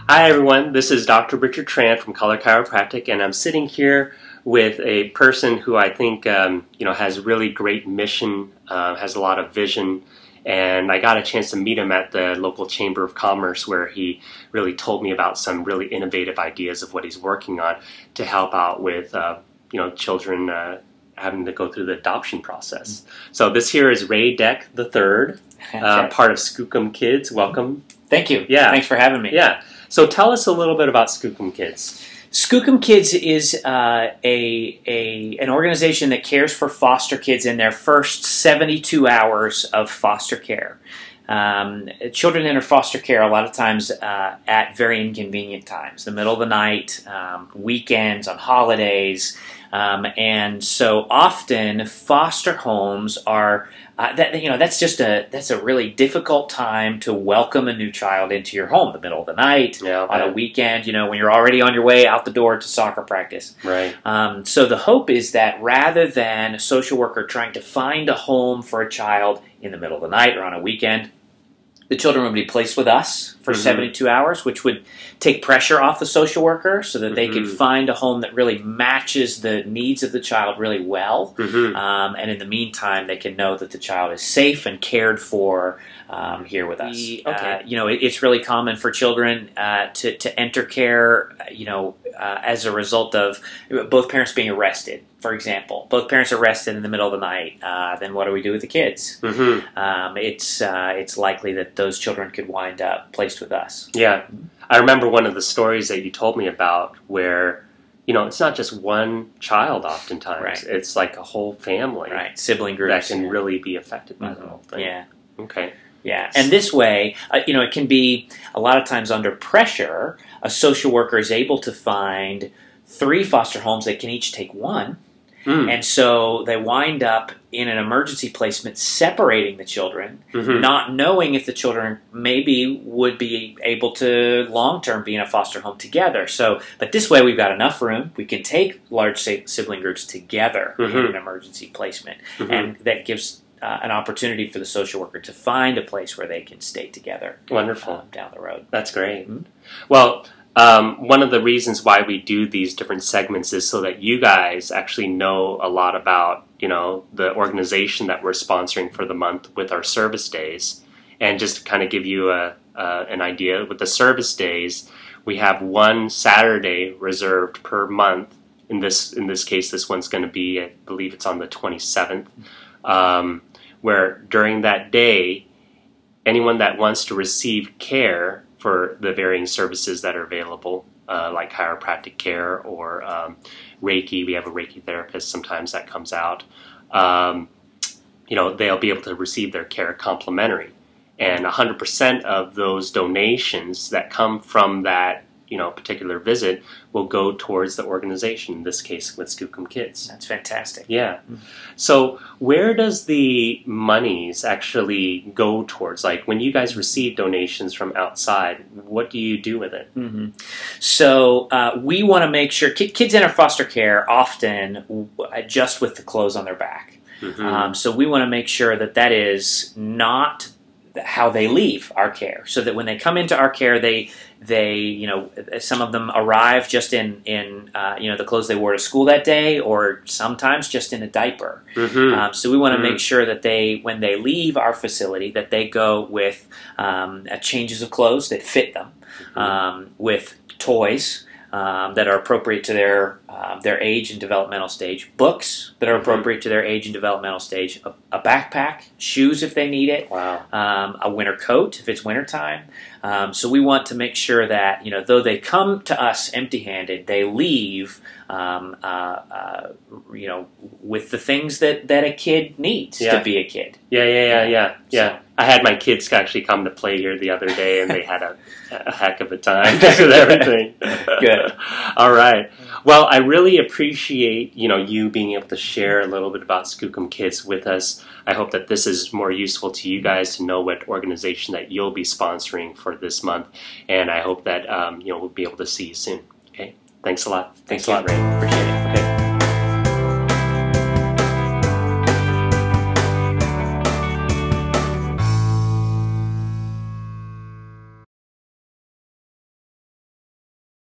Hi everyone, this is Dr. Richard Tran from Color Chiropractic, and I'm sitting here with a person who I think has really great mission, has a lot of vision, and I got a chance to meet him at the local Chamber of Commerce where he really told me about some really innovative ideas of what he's working on to help out with children having to go through the adoption process. So this here is Ray Deck III, part of Skookum Kids. Welcome. Thank you. Yeah. Thanks for having me. Yeah. So tell us a little bit about Skookum Kids. Skookum Kids is an organization that cares for foster kids in their first 72 hours of foster care. Children enter foster care a lot of times at very inconvenient times, the middle of the night, weekends, on holidays, and so often foster homes are that's a really difficult time to welcome a new child into your home, the middle of the night, on a weekend, when you're already on your way out the door to soccer practice. Right. So the hope is that rather than a social worker trying to find a home for a child in the middle of the night or on a weekend, the children would be placed with us for 72 hours, which would take pressure off the social worker so that they could find a home that really matches the needs of the child really well. And in the meantime, they can know that the child is safe and cared for here with us. It's really common for children to enter care, as a result of both parents being arrested. For example, both parents are arrested in the middle of the night. Then what do we do with the kids? It's likely that those children could wind up placed with us. Yeah. I remember one of the stories that you told me about where, it's not just one child oftentimes. Right. It's like a whole family. Right. Sibling groups. That can really be affected by the whole thing. Yeah. Okay. Yeah, and this way, it can be a lot of times under pressure, a social worker is able to find 3 foster homes that can each take one. And so they wind up in an emergency placement separating the children, not knowing if the children maybe would be able to long-term be in a foster home together. But this way we've got enough room. We can take large sibling groups together in an emergency placement. And that gives an opportunity for the social worker to find a place where they can stay together. Wonderful. Down the road. That's great. Well, one of the reasons why we do these different segments is so that you guys actually know a lot about, the organization that we're sponsoring for the month with our service days. And just to kind of give you an idea, with the service days, we have one Saturday reserved per month. In this case, this one's going to be, I believe it's on the 27th, where during that day, anyone that wants to receive care for the varying services that are available, like chiropractic care or Reiki. We have a Reiki therapist sometimes that comes out. They'll be able to receive their care complimentary. And 100% of those donations that come from that particular visit will go towards the organization, in this case with Skookum Kids. That's fantastic. Yeah. So where does the monies actually go towards? Like when you guys receive donations from outside, what do you do with it? So we want to make sure kids enter foster care often just with the clothes on their back. So we want to make sure that is not how they leave our care, so that when they come into our care, they some of them arrive just in the clothes they wore to school that day, or sometimes just in a diaper. So we want to make sure that when they leave our facility, that they go with changes of clothes that fit them, with toys that are appropriate to their age and developmental stage, books that are appropriate to their age and developmental stage, a backpack, shoes if they need it, a winter coat if it's wintertime. So we want to make sure that, though they come to us empty-handed, they leave with the things that a kid needs to be a kid. Yeah. So, I had my kids actually come to play here the other day, and they had a heck of a time with everything. Good. All right. Well, I really appreciate you being able to share a little bit about Skookum Kids with us. I hope that this is more useful to you guys to know what organization that you'll be sponsoring for this month, and I hope that we'll be able to see you soon. Okay. Thanks a lot. Thanks a lot, Ray. Appreciate it.